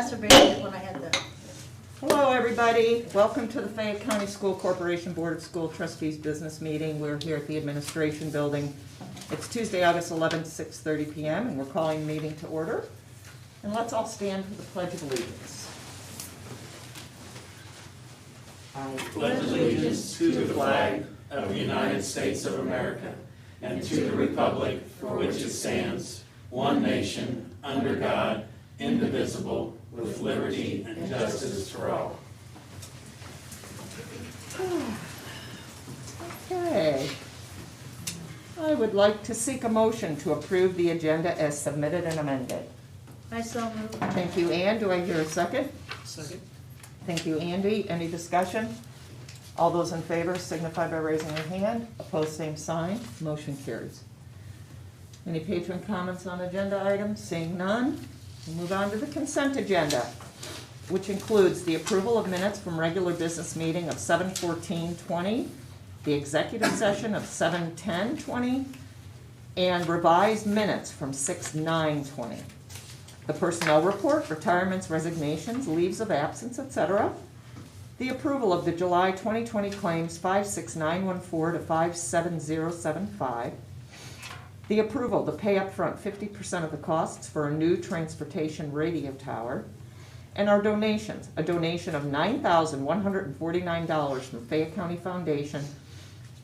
When I had the. Hello, everybody. Welcome to the Fayette County School Corporation Board of School Trustees Business Meeting. We're here at the Administration Building. It's Tuesday, August 11th, 6:30 p.m., and we're calling the meeting to order. And let's all stand for the Pledge of Allegiance. I pledge allegiance to the flag of the United States of America and to the republic for which it stands, one nation, under God, indivisible, with liberty and justice for all. Okay. I would like to seek a motion to approve the agenda as submitted and amended. I so moved. Thank you, Ann. Do I hear a second? Second. Thank you, Andy. Any discussion? All those in favor signify by raising your hand. Opposed, same sign. Motion carries. Any patron comments on agenda items? Seeing none, we'll move on to the consent agenda, which includes the approval of minutes from regular business meeting of 7/14/20, the executive session of 7/10/20, and revised minutes from 6/9/20. The personnel report, retirements, resignations, leaves of absence, etc. The approval of the July 2020 claims 56914 to 57075. The approval to pay upfront 50% of the costs for a new transportation radio tower. And our donations, a donation of $9,149 from Fayette County Foundation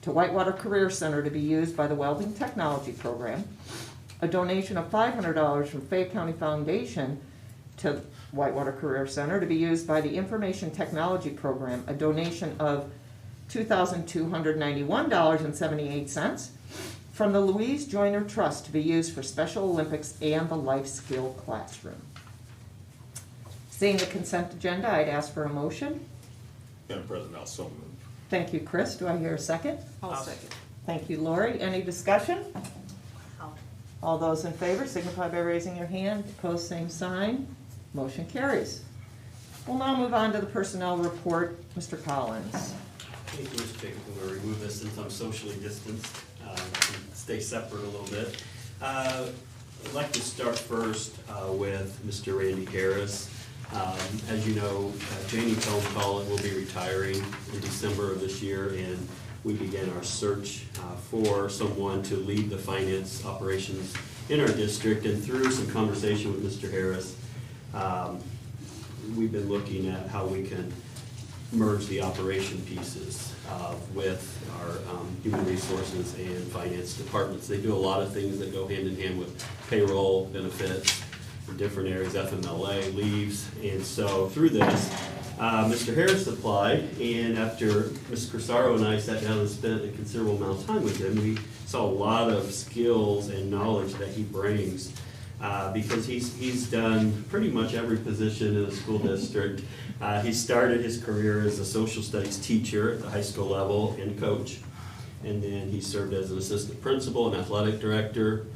to Whitewater Career Center to be used by the Welding Technology Program. A donation of $500 from Fayette County Foundation to Whitewater Career Center to be used by the Information Technology Program. A donation of $2,291.78 from the Louise Joyner Trust to be used for Special Olympics and the Life Skill Classroom. Seeing the consent agenda, I'd ask for a motion. Madam President, I'll so move. Thank you, Chris. Do I hear a second? I'll second. Thank you, Lori. Any discussion? I'll- All those in favor signify by raising your hand. Opposed, same sign. Motion carries. We'll now move on to the personnel report. Mr. Collins. Thank you, Mr. Jacobs. I'm going to remove this since I'm socially distanced, stay separate a little bit. I'd like to start first with Mr. Randy Harris. As you know, Janie Collin will be retiring in December of this year, and we began our search for someone to lead the finance operations in our district. And through some conversation with Mr. Harris, we've been looking at how we can merge the operation pieces with our human resources and finance departments. They do a lot of things that go hand in hand with payroll, benefits, different areas, FMLA, leaves. And so through this, Mr. Harris applied, and after Ms. Crisaro and I sat down and spent a considerable amount of time with him, we saw a lot of skills and knowledge that he brings. Because he's done pretty much every position in the school district. He started his career as a social studies teacher at the high school level and coach. And then he served as an assistant principal, an athletic director,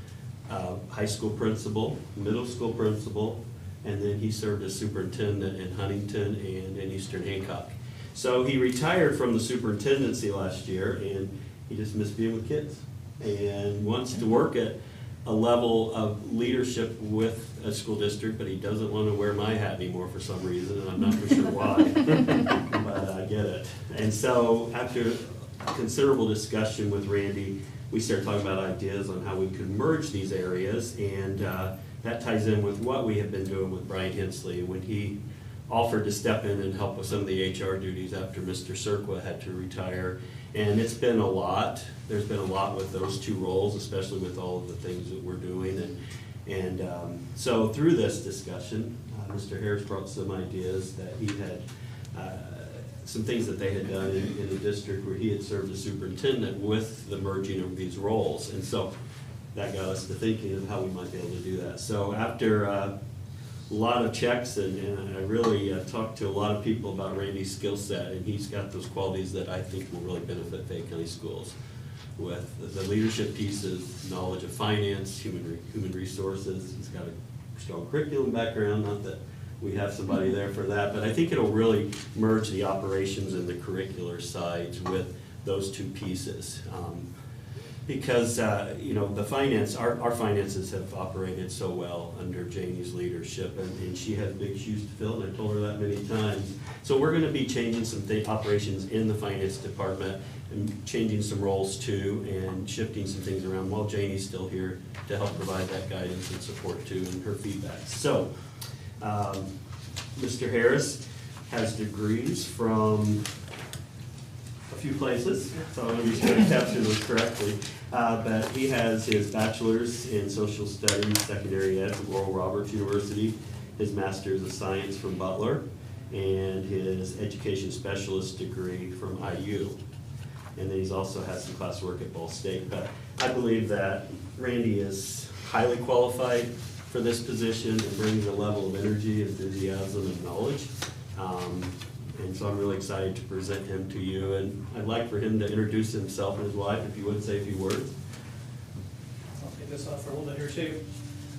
high school principal, middle school principal, and then he served as superintendent in Huntington and in Eastern Hancock. So he retired from the superintendency last year, and he just missed being with kids and wants to work at a level of leadership with a school district, but he doesn't want to wear my hat anymore for some reason, and I'm not for sure why, but I get it. And so after considerable discussion with Randy, we started talking about ideas on how we could merge these areas, and that ties in with what we have been doing with Brian Hensley when he offered to step in and help with some of the HR duties after Mr. Cirqua had to retire. And it's been a lot. There's been a lot with those two roles, especially with all of the things that we're doing. And so through this discussion, Mr. Harris brought some ideas that he had, some things that they had done in the district where he had served as superintendent with the merging of these roles. And so that got us to thinking of how we might be able to do that. So after a lot of checks, and I really talked to a lot of people about Randy's skill set, and he's got those qualities that I think will really benefit Fayette County Schools with the leadership pieces, knowledge of finance, human resources. He's got a strong curriculum background, not that we have somebody there for that, but I think it'll really merge the operations and the curricular sides with those two pieces. because, the finance, our finances have operated so well under Janie's leadership, and she had big shoes to fill, and I told her that many times. So we're gonna be changing some operations in the finance department, and changing some roles too, and shifting some things around while Janie's still here to help provide that guidance and support too, and her feedback. So, Mr. Harris has degrees from a few places, so I want to be sure to capture those correctly. But he has his bachelor's in social studies, secondary ed from Oral Roberts University, his master's of science from Butler, and his education specialist degree from IU. And then he's also had some classwork at Ball State. But I believe that Randy is highly qualified for this position and brings a level of energy, enthusiasm, and knowledge. And so I'm really excited to present him to you, and I'd like for him to introduce himself and his wife, if you would say a few words. I'll take this off for a little bit here too.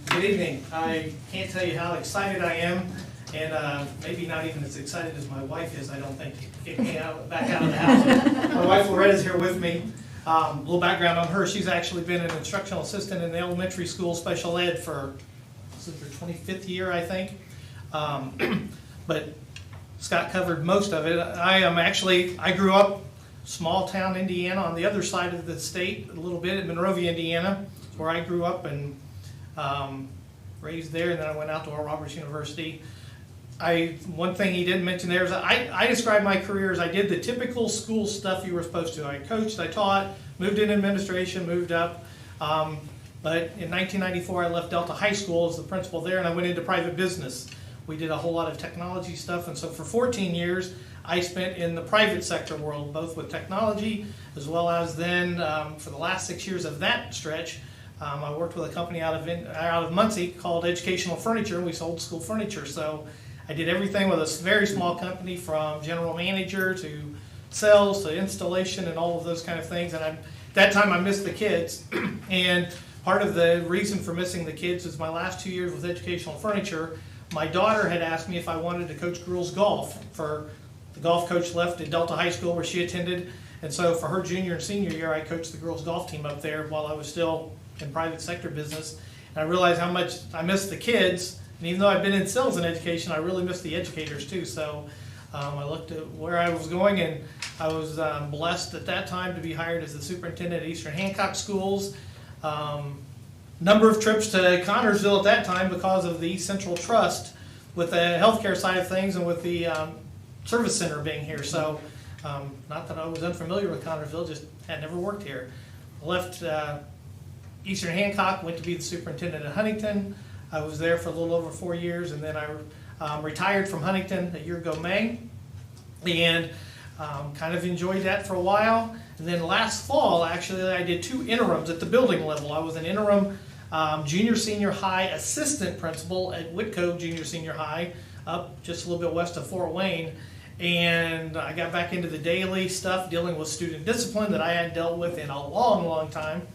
Good evening. I can't tell you how excited I am, and maybe not even as excited as my wife is, I don't think, to get me back out of the house. My wife Loretta's here with me. A little background on her. She's actually been an instructional assistant in the elementary school special ed for, this is her 25th year, I think. But Scott covered most of it. I grew up small town Indiana on the other side of the state, a little bit in Monrovia, Indiana, where I grew up and raised there, and then I went out to Oral Roberts University. One thing he didn't mention there is I describe my career as I did the typical school stuff you were supposed to. I coached, I taught, moved in administration, moved up. But in 1994, I left Delta High School as the principal there, and I went into private business. We did a whole lot of technology stuff, and so for 14 years, I spent in the private sector world, both with technology, as well as then, for the last 6 years of that stretch, I worked with a company out of Muncie called Educational Furniture, and we sold school furniture. So I did everything with a very small company, from general manager to sales to installation and all of those kind of things. And at that time, I missed the kids, and part of the reason for missing the kids is my last 2 years with Educational Furniture. My daughter had asked me if I wanted to coach girls golf. For the golf coach left at Delta High School where she attended, and so for her junior and senior year, I coached the girls golf team up there while I was still in private sector business. And I realized how much I missed the kids, and even though I've been in sales and education, I really missed the educators too. So I looked at where I was going, and I was blessed at that time to be hired as the superintendent at Eastern Hancock Schools. Number of trips to Connorsville at that time because of the East Central Trust with the healthcare side of things and with the service center being here. So not that I was unfamiliar with Connorsville, just had never worked here. I left Eastern Hancock, went to be the superintendent at Huntington. I was there for a little over 4 years, and then I retired from Huntington a year ago May, and kind of enjoyed that for a while. And then last fall, actually, I did 2 interims at the building level. I was an interim junior senior high assistant principal at Whitcomb Junior Senior High, up just a little bit west of Fort Wayne. And I got back into the daily stuff, dealing with student discipline that I hadn't dealt with in a long, long time,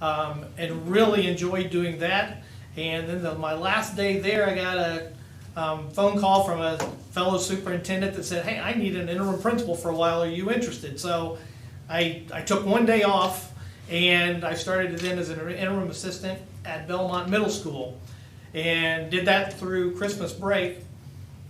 and really enjoyed doing that. And then my last day there, I got a phone call from a fellow superintendent that said, "Hey, I need an interim principal for a while. Are you interested?" So I took 1 day off, and I started then as an interim assistant at Belmont Middle School, and did that through Christmas break.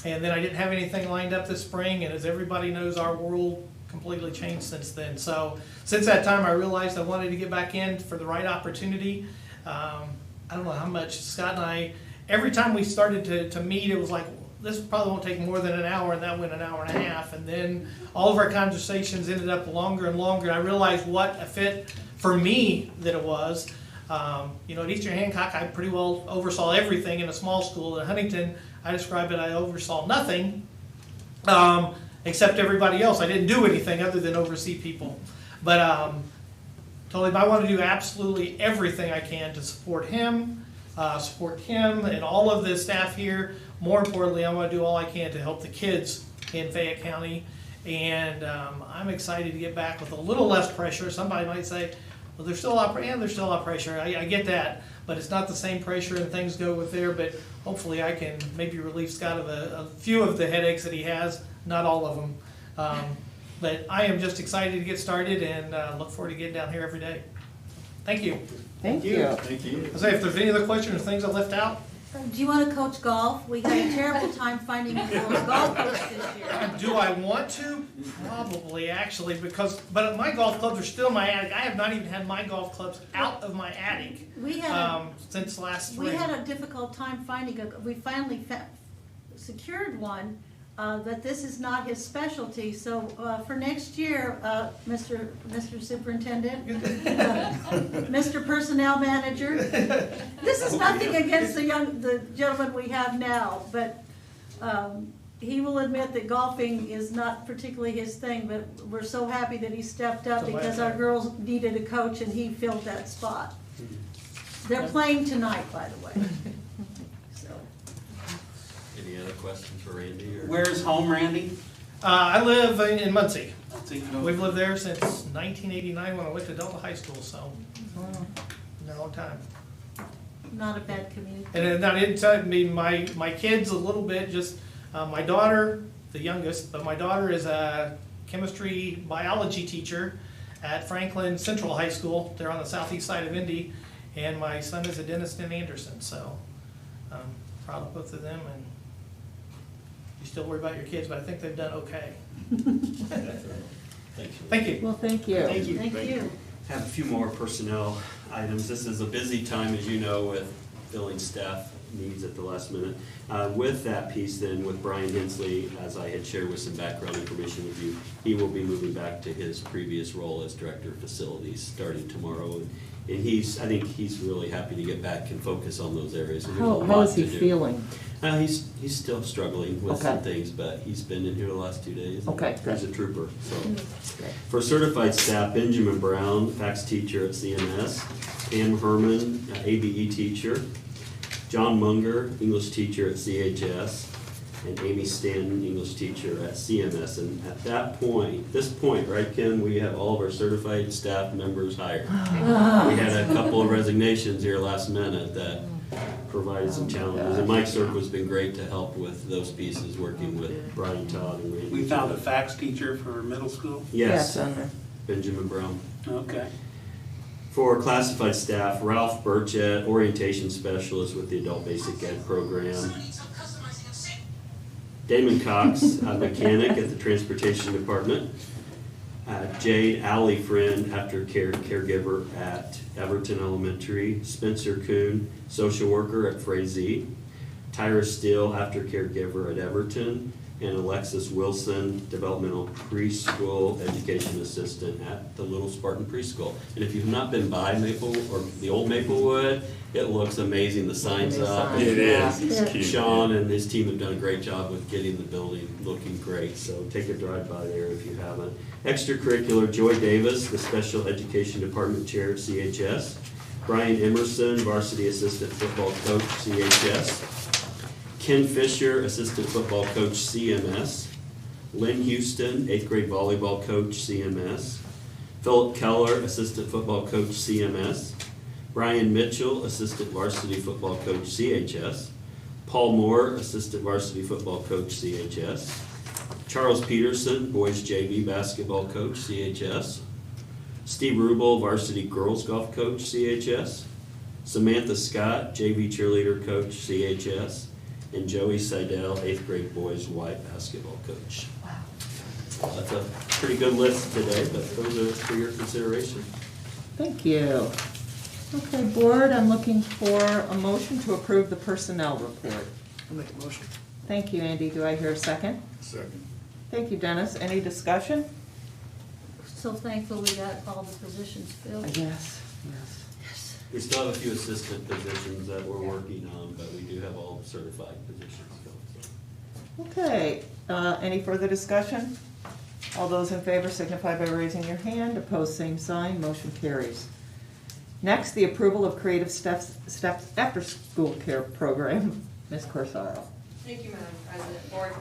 And then I didn't have anything lined up this spring, and as everybody knows, our world completely changed since then. So since that time, I realized I wanted to get back in for the right opportunity. I don't know how much Scott and I, every time we started to meet, it was like, this probably won't take more than an hour, and that went an hour and a half. And then all of our conversations ended up longer and longer. I realized what a fit for me that it was. At Eastern Hancock, I pretty well oversaw everything in a small school. At Huntington, I describe it, I oversaw nothing except everybody else. I didn't do anything other than oversee people. But told him I want to do absolutely everything I can to support him and all of the staff here. More importantly, I want to do all I can to help the kids in Fayette County. And I'm excited to get back with a little less pressure. Somebody might say, well, there's still a lot, there's still a lot of pressure. I get that, but it's not the same pressure, and things go with there. But hopefully I can maybe relieve Scott of a few of the headaches that he has, not all of them. But I am just excited to get started, and look forward to getting down here every day. Thank you. Thank you. Thank you. I say, if there's any other questions or things I left out, Do you want to coach golf? We had a terrible time finding a golf coach this year. do I want to? Probably, actually, but my golf clubs are still in my attic. I have not even had my golf clubs out of my attic We had since last we spring. had a difficult time finding we finally secured one, but this is not his specialty. So for next year, Mr. Superintendent, Mr. Personnel Manager, this is nothing against the gentleman we have now, but he will admit that golfing is not particularly his thing, but we're so happy that he stepped up because our girls needed a coach and he filled that spot. They're playing tonight, by the way. So. Any other questions for Randy? Or? Where's home, Randy? I live in Muncie. See, We've lived there since 1989 when I went to Delta High School, so been a long time. Not a bad commute. And I didn't tell me my kids a little bit. Just my daughter, the youngest, but my daughter is a chemistry biology teacher at Franklin Central High School. They're on the southeast side of Indy, and my son is a dentist in Anderson. So I'm proud of both of them. And you still worry about your kids, but I think they've done okay. Thank you. Thank you. Well, thank you. Thank you. Thank you. Have a few more personnel items. This is a busy time, as you know, with filling staff needs at the last minute. With that piece then, with Brian Hensley, as I had shared with some background information with you, he will be moving back to his previous role as Director of Facilities starting tomorrow. And I think he's really happy to get back and focus on those areas. And there's a How lot is he to do. feeling? He's still struggling with some Okay. things, but he's been in here the last 2 days. and Okay, good. He's a trooper, so. For certified staff, Benjamin Brown, fax teacher at CMS, Pam Herman, ABE teacher, John Munger, English teacher at CHS, and Amy Stanton, English teacher at CMS. And at this point, right, Ken, we have all of our certified staff members hired. We had a couple of resignations here last minute that provided some challenges. And Mike Cirqu's been great to help with those pieces, working with Brian Todd and Randy. We found a fax teacher for middle school? Yes, Yeah, it's on there. Benjamin Brown. Okay. For classified staff, Ralph Burchett, orientation specialist with the Adult Basic Ed program. Damon Cox, a mechanic at the Transportation Department. Jade Alley Friend, aftercare caregiver at Everton Elementary. Spencer Kuhn, social worker at Frazee. Tyra Steele, aftercare caregiver at Everton. And Alexis Wilson, developmental preschool education assistant at the Little Spartan Preschool. And if you've not been by Maple, or the old Maplewood, it looks amazing, the signs up. It is, Yeah. it's cute. Sean and his team have done a great job with getting the building looking great, so take a drive by there if you haven't. Extracurricular, Joy Davis, the Special Education Department Chair at CHS. Brian Emerson, Varsity Assistant Football Coach, CHS. Ken Fisher, Assistant Football Coach, CMS. Lynn Houston, 8th grade volleyball coach, CMS. Philip Keller, Assistant Football Coach, CMS. Brian Mitchell, Assistant Varsity Football Coach, CHS. Paul Moore, Assistant Varsity Football Coach, CHS. Charles Peterson, Boys JV Basketball Coach, CHS. Steve Rubel, Varsity Girls Golf Coach, CHS. Samantha Scott, JV Cheerleader Coach, CHS. And Joey Seidel, 8th grade boys Y basketball coach. Wow. That's a pretty good list today, but those are for your consideration. Thank you. Okay, board, I'm looking for a motion to approve the personnel report. I'll make a motion. Thank you, Andy. Do I hear a second? Second. Thank you, Dennis. Any discussion? So thankful we got all the positions filled. Yes, yes. We still have a few assistant positions that we're working on, but we do have all certified positions filled. So. Okay, any further discussion? All those in favor signify by raising your hand. Opposed, same sign. Motion carries. Next, the approval of Creative Steps after-school care program. Ms. Corsaro. Thank you, Madam President. Board.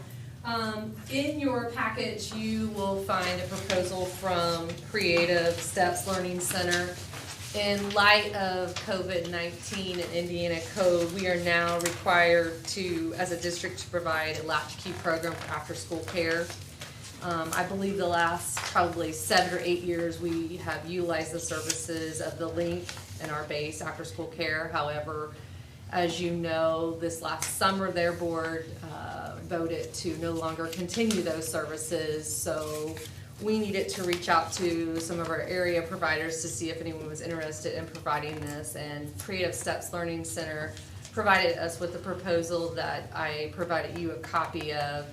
In your package, you will find a proposal from Creative Steps Learning Center. In light of COVID-19 and Indiana Code, we are now required to, as a district, to provide a latchkey program for after-school care. I believe the last probably 7 or 8 years, we have utilized the services of the Link and our base after-school care. However, as you know, this last summer, their board voted to no longer continue those services. So we needed to reach out to some of our area providers to see if anyone was interested in providing this. And Creative Steps Learning Center provided us with a proposal that I provided you a copy of.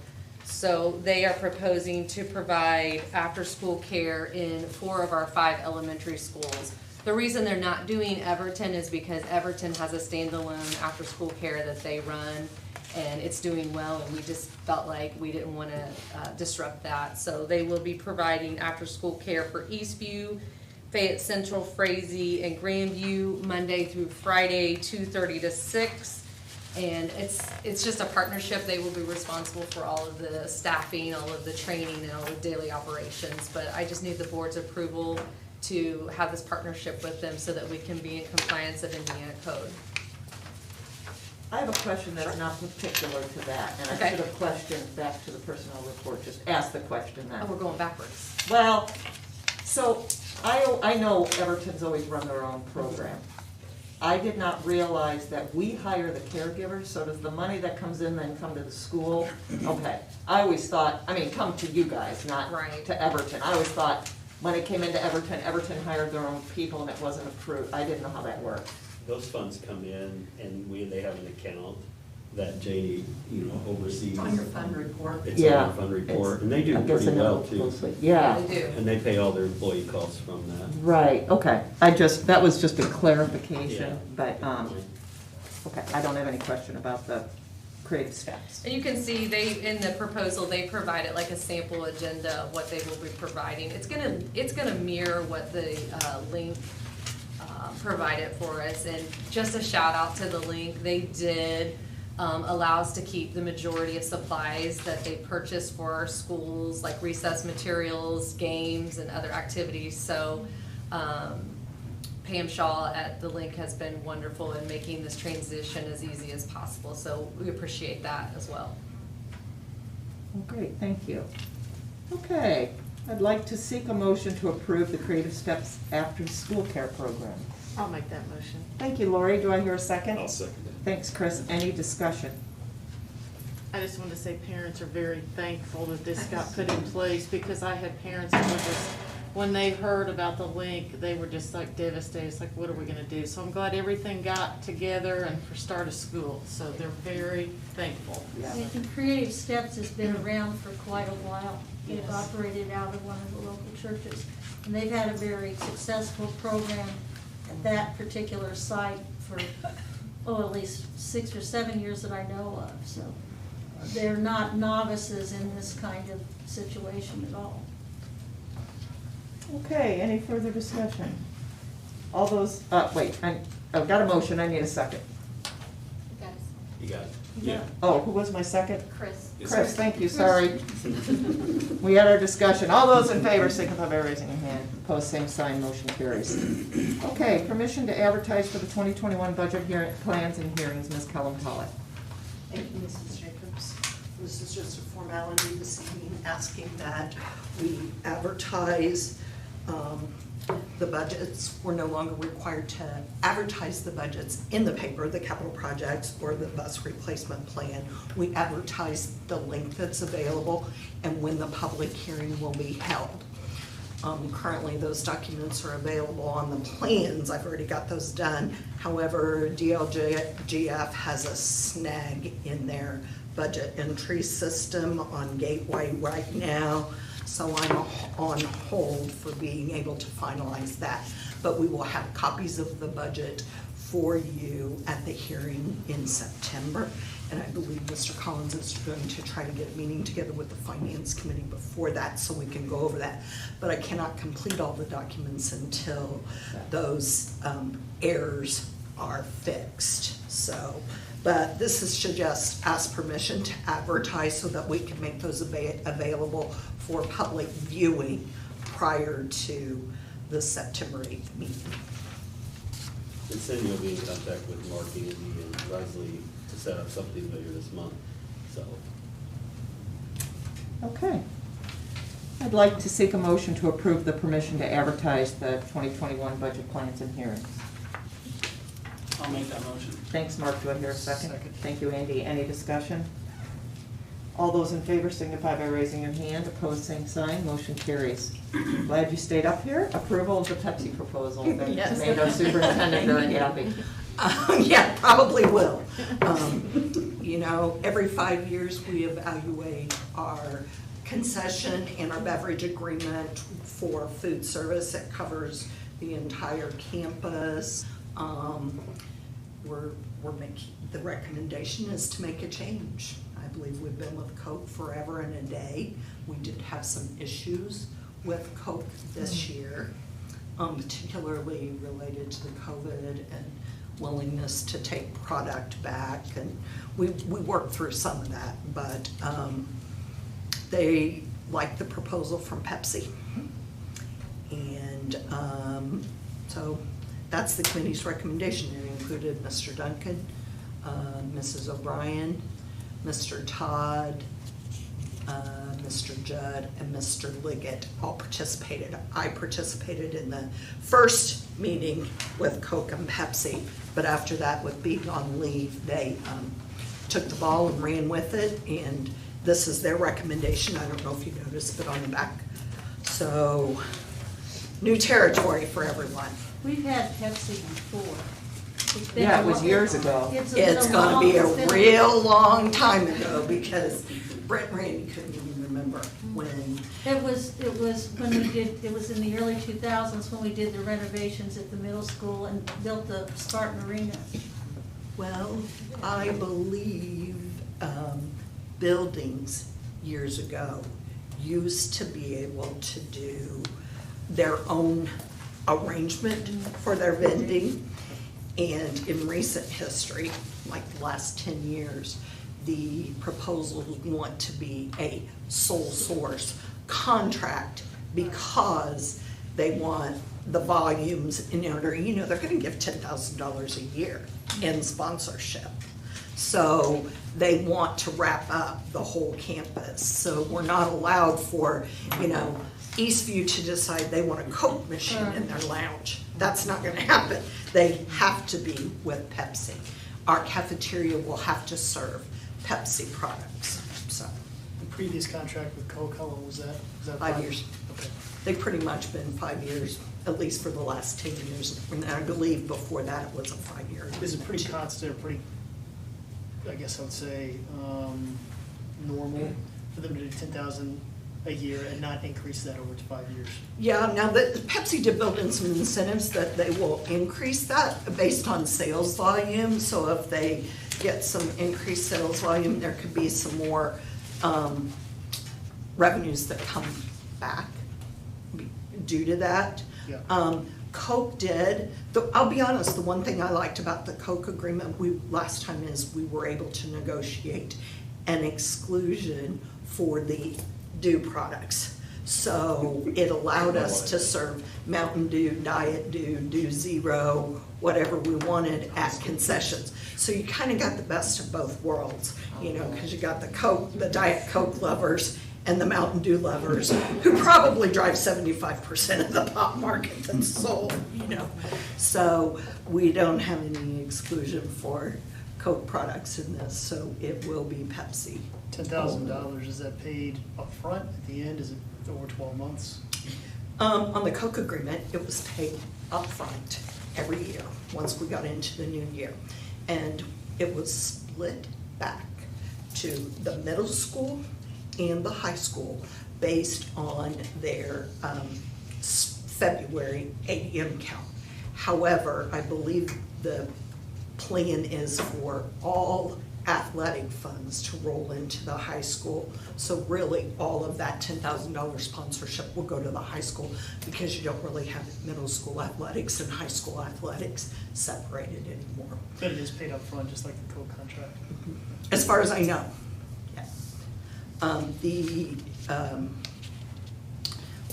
So they are proposing to provide after-school care in 4 of our 5 elementary schools. The reason they're not doing Everton is because Everton has a standalone after-school care that they run, and it's doing well, and we just felt like we didn't want to disrupt that. So they will be providing after-school care for Eastview, Fayette Central, Frazee, and Grandview, Monday through Friday, 2:30 to 6. And it's just a partnership. They will be responsible for all of the staffing, all of the training, and all the daily operations. But I just need the board's approval to have this partnership with them so that we can be in compliance of Indiana code. I have a question that's not particular to that, and I Okay. should have questioned back to the personnel report, just ask the question then. Oh, we're going backwards. Well, so I know Everton's always run their own program. I did not realize that we hire the caregivers, so does the money that comes in then come to the school? Okay, I always thought, I mean, come to you guys, not Right. to Everton. I always thought money came into Everton, Everton hired their own people and it wasn't approved. I didn't know how that worked. Those funds come in and they have an account that Janie, oversees. On your fund report. It's Yeah. on our fund report, It's- and they do I guess pretty I know well it too. closely. Yeah. They do. And they pay all their employee costs from that. Right, okay. That was just a clarification, but, okay, I don't have any question about the creative steps. And you can see in the proposal, they provided like a sample agenda of what they will be providing. It's gonna mirror what the Link provided for us. And just a shout out to the Link, they did allow us to keep the majority of supplies that they purchased for our schools, like recess materials, games, and other activities. So Pam Shaw at the Link has been wonderful in making this transition as easy as possible. So we appreciate that as well. Well, great, thank you. Okay, I'd like to seek a motion to approve the Creative Steps After-School Care Program. I'll make that motion. Thank you, Lori. Do I hear a second? I'll second it. Thanks, Chris. Any discussion? I just want to say parents are very thankful that this got put in place, because I had parents that were just, when they heard about the Link, they were just like devastated. It's like, what are we gonna do? So I'm glad everything got together and for start of school, so they're very thankful. And Creative Steps has been around for quite a while. They've Yes. operated out of one of the local churches. And they've had a very successful program at that particular site for, at least 6 or 7 years that I know of. So they're not novices in this kind of situation at all. Okay, any further discussion? All those, wait, I've got a motion. I need a second. Guys. You got it? Yeah. Oh, who was my second? Chris. Chris, thank you, sorry. We had our discussion. All those in favor, signify by raising your hand. Opposed, same sign, motion carries. Okay, permission to advertise for the 2021 budget plans and hearings, Ms. Kellum Pollock. Thank you, Mrs. Jacobs. This is just a formality this evening, asking that we advertise the budgets. We're no longer required to advertise the budgets in the paper, the capital projects or the bus replacement plan. We advertise the link that's available and when the public hearing will be held. Currently, those documents are available on the plans. I've already got those done. However, DLGF has a snag in their budget entry system on Gateway right now. So I'm on hold for being able to finalize that. But we will have copies of the budget for you at the hearing in September. And I believe Mr. Collins is going to try to get a meeting together with the Finance Committee before that so we can go over that. But I cannot complete all the documents until those errors are fixed. So, but this is to just ask permission to advertise so that we can make those available for public viewing prior to the September 8th meeting. And Cindy will be in contact with Mark, Andy, and Leslie to set up something later this month, so. Okay. I'd like to seek a motion to approve the permission to advertise the 2021 budget plans and hearings. I'll make that motion. Thanks, Mark. Do I hear a second? Second. Thank you, Andy. Any discussion? All those in favor signify by raising your hand. Opposed, same sign. Motion carries. Glad you stayed up here. Approval of the Pepsi proposal. That Yes. made our superintendent very happy. Yeah, probably will. You know, every 5 years, we evaluate our concession and our beverage agreement for food service. It covers the entire campus. We're making, the recommendation is to make a change. I believe we've been with Coke forever and a day. We did have some issues with Coke this year, particularly related to the COVID and willingness to take product back, and we worked through some of that, but they like the proposal from Pepsi. And so that's the committee's recommendation. It included Mr. Duncan, Mrs. O'Brien, Mr. Todd, Mr. Judd, and Mr. Liggett all participated. I participated in the first meeting with Coke and Pepsi, but after that, with being on leave, they took the ball and ran with it, and this is their recommendation. I don't know if you noticed, but on the back. So, new territory for everyone. We've had Pepsi before. It's been Yeah, a it was long- years ago. It's gonna be a real long time ago, because Brett and Randy couldn't even remember when. It was when we did, it was in the early 2000s when we did the renovations at the middle school and built the Spartan Arena. Well, I believe buildings years ago used to be able to do their own arrangement for their vending. And in recent history, like the last 10 years, the proposals want to be a sole source contract because they want the volumes in order, you know, they're gonna give $10,000 a year in sponsorship. So they want to wrap up the whole campus. So we're not allowed for, you know, Eastview to decide they want a Coke machine in their lounge. That's not gonna happen. They have to be with Pepsi. Our cafeteria will have to serve Pepsi products, so. The previous contract with Coke, how long was that? Was that 5 years. Okay. They've pretty much been 5 years, at least for the last 10 years. And I believe before that it was a 5-year. Is it pretty constant, or pretty, I guess I would say, normal for them to do 10,000 a year and not increase that over 5 years? Yeah, now Pepsi did build in some incentives that they will increase that based on sales volume. So if they get some increased sales volume, there could be some more revenues that come back due to that. Yeah. Coke did, I'll be honest, the one thing I liked about the Coke agreement last time is we were able to negotiate an exclusion for the Dew products. So it allowed us to serve Mountain Dew, Diet Dew, Dew Zero, whatever we wanted at concessions. So you kind of got the best of both worlds, you know, because you got the Coke, the Diet Coke lovers and the Mountain Dew lovers, who probably drive 75% of the pop market that's sold, you know. So we don't have any exclusion for Coke products in this, so it will be Pepsi. $10,000, is that paid upfront at the end? Is it over 12 months? On the Coke agreement, it was paid upfront every year, once we got into the new year. And it was split back to the middle school and the high school based on their February ADM count. However, I believe the plan is for all athletic funds to roll into the high school. So really, all of that $10,000 sponsorship will go to the high school, because you don't really have middle school athletics and high school athletics separated anymore. But it is paid upfront, just like the Coke contract? As far as I know, yes. The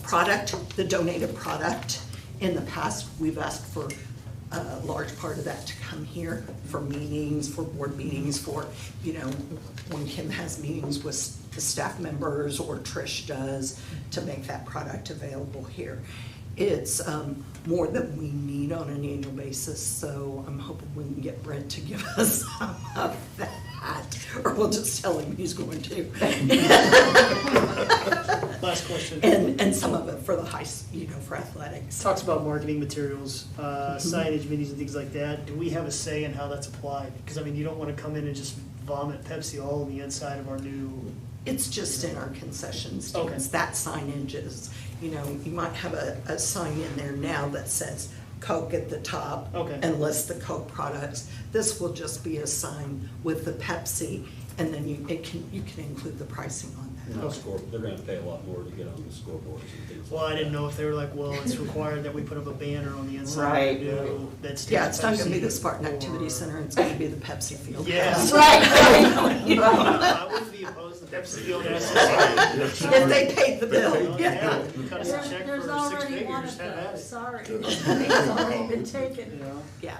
product, the donated product, in the past, we've asked for a large part of that to come here for meetings, for board meetings, for, you know, when Kim has meetings with the staff members or Trish does to make that product available here. It's more than we need on an annual basis, so I'm hoping we can get Brent to give us some of that, or we'll just tell him he's going to. Last question. And some of it for the for athletics. Talks about marketing materials, signage, minis and things like that. Do we have a say in how that's applied? Because I mean, you don't want to come in and just vomit Pepsi all on the inside of our new. It's just in our concession stands. Okay. That signage is, you might have a sign in there now that says Coke at the top. Okay. And lists the Coke products. This will just be a sign with the Pepsi, and then you can include the pricing on that. They're gonna pay a lot more to get on the scoreboards and things like that. Well, I didn't know if they were like, well, it's required that we put up a banner on the inside. Right. That states Yeah, it's not gonna be Pepsi, the Spartan Activity or- Center, it's gonna be the Pepsi field. Yeah. I wouldn't be opposed to Pepsi field. If they paid the bill, yeah. Cut us a check There's for 6 already one figures, of have at those, it. sorry. It's already been taken. You know? Yeah.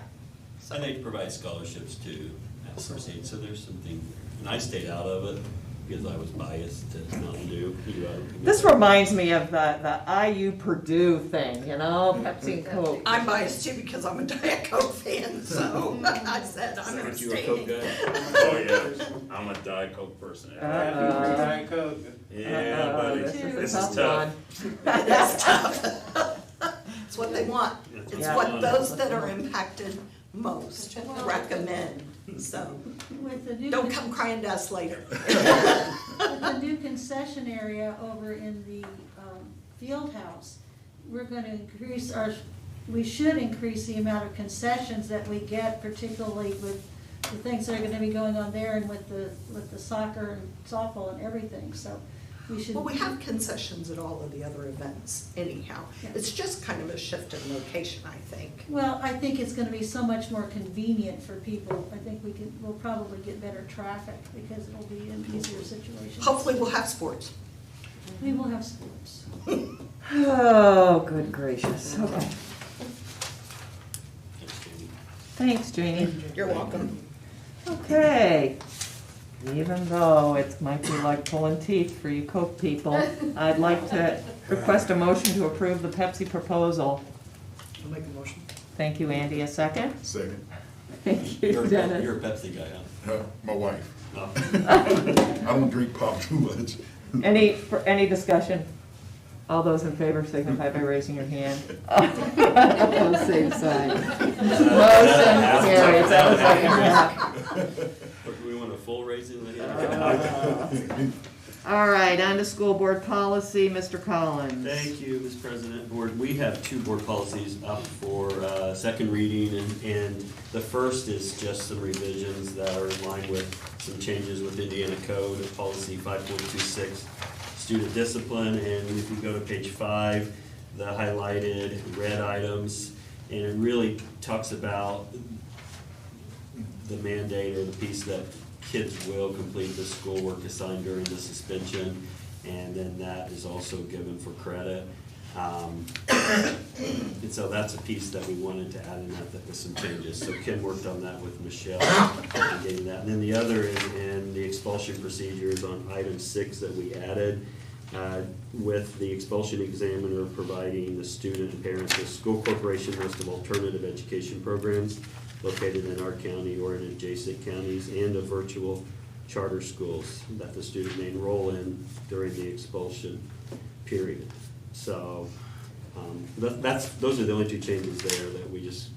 And they provide scholarships too at Proceed, so there's something, and I stayed out of it because I was biased to Mountain Dew. This reminds me of the IU Purdue thing, Pepsi and Coke. I'm biased too because I'm a Diet Coke fan, so I said I'm Aren't you a Coke abstaining. guy? Oh, yeah, I'm a Diet Coke person. Diet Coke. Yeah, buddy, This this is is tough. It's tough. It's what they want. It's Yeah. what those that are impacted most recommend, so With the new. don't come crying to us later. With the new concession area over in the field house, we're gonna we should increase the amount of concessions that we get, particularly with the things that are gonna be going on there and with the soccer and softball and everything, so we should. Well, we have concessions at all of the other events anyhow. Yeah. It's just kind of a shift in location, I think. Well, I think it's gonna be so much more convenient for people. I think we'll probably get better traffic because it'll be an easier situation. Hopefully we'll have sports. We will have sports. Oh, good gracious. Okay. Thanks, Jeannie. You're welcome. Okay. Even though it might be like pulling teeth for you Coke people, I'd like to request a motion to approve the Pepsi proposal. I'll make a motion. Thank you, Andy. A second? Second, Thank you, Dennis. You're a Pepsi guy, huh? my wife. No. I don't drink pop too much. Any discussion? All those in favor signify by raising your hand. Opposed, same sign. Motion carries. That was like a half. Or do we want a full raising of the hand? All right, on to school board policy, Mr. Collins. Thank you, Ms. President. Board, we have 2 board policies up for second reading, and the first is just some revisions that are in line with some changes with Indiana Code, policy 5.26, student discipline, and if you go to page 5, the highlighted red items, and it really talks about the mandate or the piece that kids will complete the schoolwork assigned during the suspension, and then that is also given for credit. And so that's a piece that we wanted to add in that with some changes. So Ken worked on that with Michelle and getting that. And then the other is in the expulsion procedures on item 6 that we added, with the expulsion examiner providing the student and parents a school corporation list of alternative education programs located in our county or in adjacent counties, and of virtual charter schools that the student may enroll in during the expulsion period. So those are the only 2 changes there that we just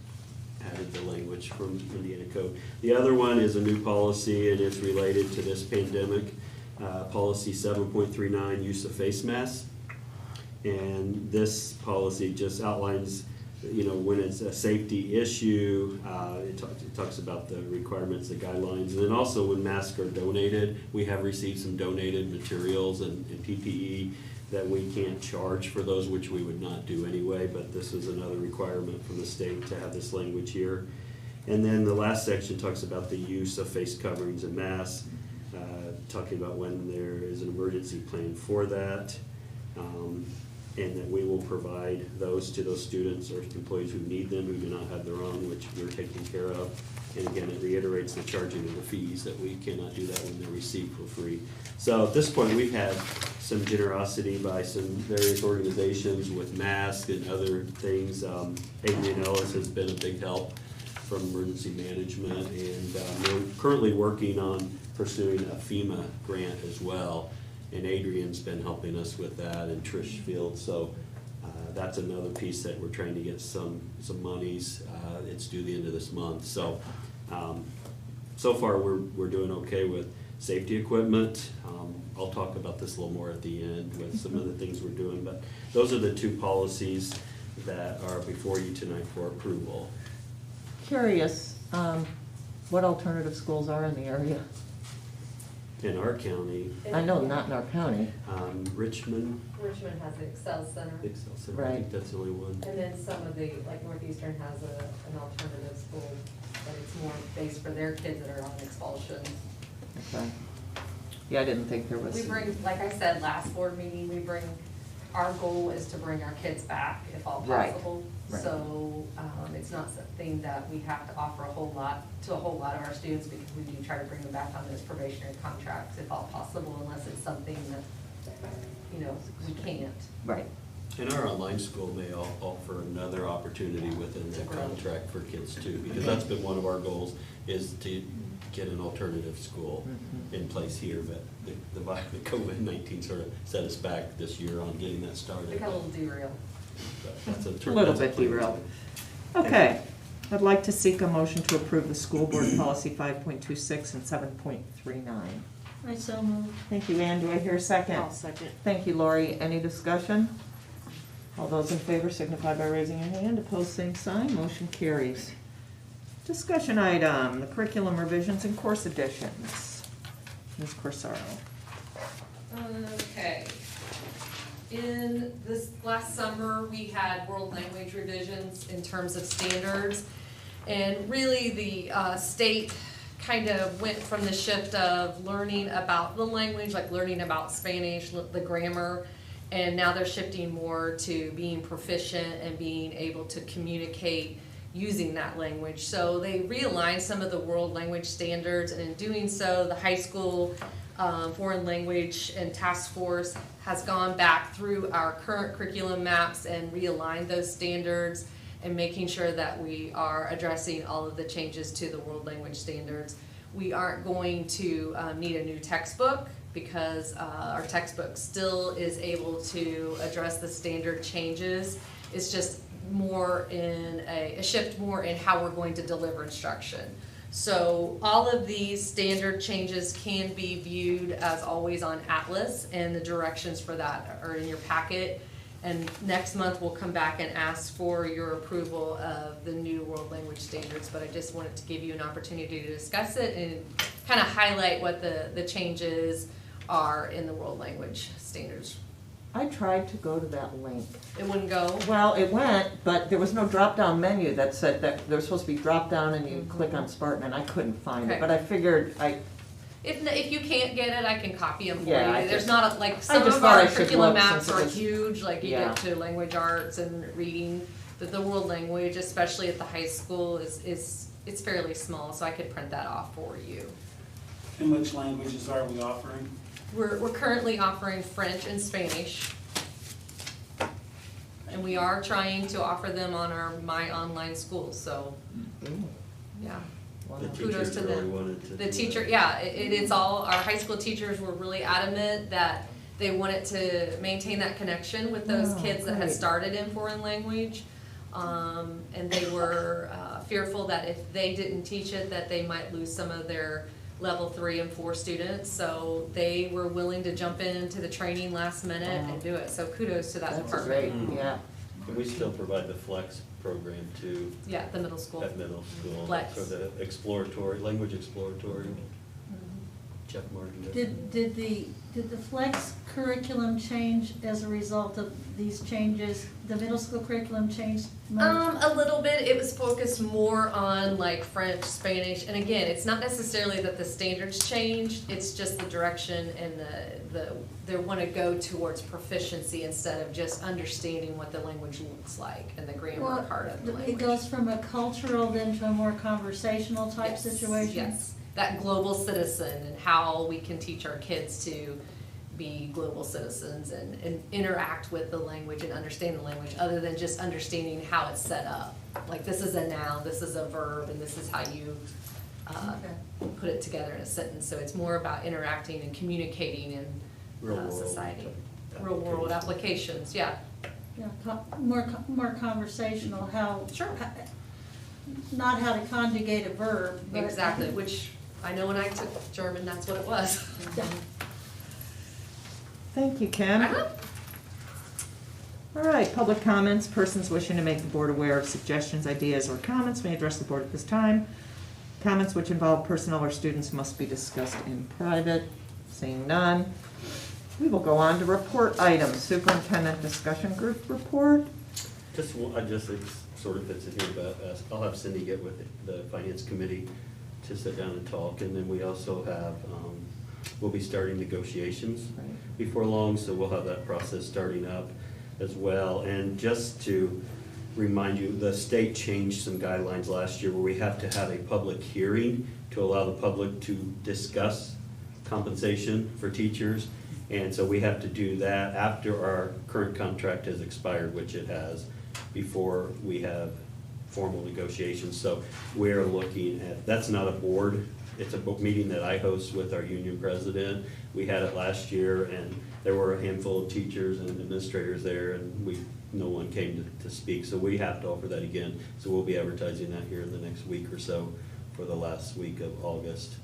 added the language from Indiana Code. The other one is a new policy, and it's related to this pandemic. Policy 7.39, use of face masks. And this policy just outlines, when it's a safety issue, it talks about the requirements, the guidelines, and then also when masks are donated, we have received some donated materials and PPE that we can't charge for those, which we would not do anyway, but this is another requirement from the state to have this language here. And then the last section talks about the use of face coverings and masks, talking about when there is an emergency plan for that. and that we will provide those to those students or employees who need them, who do not have their own, which we're taking care of. And again, it reiterates the charging of the fees, that we cannot do that when they're received for free. So at this point, we've had some generosity by some various organizations with masks and other things. Adrian Ellis has been a big help from emergency management, and we're currently working on pursuing a FEMA grant as well. And Adrian's been helping us with that, and Trish Field. So that's another piece that we're trying to get some monies. It's due the end of this month. So so far we're doing okay with safety equipment. I'll talk about this a little more at the end with some of the things we're doing, but those are the two policies that are before you tonight for approval. Curious, what alternative schools are in the area? In our county, I know not in our county. Richmond, Richmond has the Excel Center. Excel Center, I Right. think that's the only one. And then some of the, like Northeastern has an alternative school, but it's more based for their kids that are on expulsion. Okay. Yeah, I didn't think there was. We bring, like I said, last board meeting, our goal is to bring our kids back if all Right. possible. Right. So, it's not something that we have to offer a whole lot of our students, because we do try to bring them back on those probationary contracts if all possible, unless it's something that, we can't. Right. And our online school may offer another opportunity within that contract for kids too, because that's been one of our goals, is to get an alternative school in place here, but the COVID-19 sort of set us back this year on getting that started. They got a little derailed. But that's A little that's bit plan. derailed. Okay, I'd like to seek a motion to approve the school board policy 5.26 and 7.39. I so moved. Thank you, Ann. Do I hear a second? I'll second. Thank you, Lori. Any discussion? All those in favor signify by raising your hand. Opposed, same sign. Motion carries. Discussion item, the curriculum revisions and course additions. Ms. Corsaro. Okay. In this last summer, we had world language revisions in terms of standards. And really, the state kind of went from the shift of learning about the language, like learning about Spanish, the grammar, and now they're shifting more to being proficient and being able to communicate using that language. So they realigned some of the world language standards, and in doing so, the high school foreign language and task force has gone back through our current curriculum maps and realigned those standards and making sure that we are addressing all of the changes to the world language standards. We aren't going to need a new textbook, because our textbook still is able to address the standard changes. It's just more in a shift more in how we're going to deliver instruction. So all of these standard changes can be viewed as always on Atlas, and the directions for that are in your packet. And next month, we'll come back and ask for your approval of the new world language standards, but I just wanted to give you an opportunity to discuss it and kind of highlight what the changes are in the world language standards. I tried to go to that link. It wouldn't go? Well, it went, but there was no drop-down menu that said that there was supposed to be drop-down and you click on Spartan, and I couldn't find it. Okay. But I figured If you can't get it, I can copy them for you. Yeah, I There's just- not, like, some just of thought I our should curriculum look maps since it are was- huge, like you Yeah. get to language arts and reading. But the world language, especially at the high school, it's fairly small, so I could print that off for you. And which languages are we offering? We're currently offering French and Spanish. And we are trying to offer them on our My Online School, so, yeah. The Kudos teachers to really them. wanted to. The do teacher, that. yeah, it's all, our high school teachers were really adamant that they wanted to maintain that connection with those Oh, kids that had great. started in foreign language. And they were fearful that if they didn't teach it, that they might lose some of their level 3 and 4 students. So they were willing to jump into the training last minute and do it. So kudos to that that's department. great, yeah. And we still provide the Flex program too Yeah, the middle school. at middle school. Flex. For the exploratory, language exploratory Jeff Martin. Did the flex curriculum change as a result of these changes? The middle school curriculum changed much? A little bit. It was focused more on like French, Spanish, and again, it's not necessarily that the standards changed. It's just the direction and they want to go towards proficiency instead of just understanding what the language looks like and the grammar part of the language. It goes from a cultural then to a more conversational type Yes, situation? Yes, that global citizen and how we can teach our kids to be global citizens and interact with the language and understand the language other than just understanding how it's set up. Like this is a noun, this is a verb, and this is how you put it together in a sentence. So it's more about interacting and communicating in society. Real world applications, yeah. Yeah, more conversational, how. Sure. Not how to conjugate a verb. But Exactly, which I know when I took German, that's what it was. Yeah. Thank you, Kim. Uh-huh. All right, public comments. Persons wishing to make the board aware of suggestions, ideas, or comments may address the board at this time. Comments which involve personnel or students must be discussed in private. Seeing none, we will go on to report items. Superintendent discussion group report. I just it sort of fits in here, but I'll have Cindy get with the finance committee to sit down and talk, and then we also have, we'll be starting negotiations before long, so we'll have that process starting up as well. And just to remind you, the state changed some guidelines last year where we have to have a public hearing to allow the public to discuss compensation for teachers. And so we have to do that after our current contract has expired, which it has, before we have formal negotiations. So we're looking at, that's not a board, it's a meeting that I host with our union president. We had it last year and there were a handful of teachers and administrators there and no one came to speak. So we have to offer that again. So we'll be advertising that here in the next week or so for the last week of August.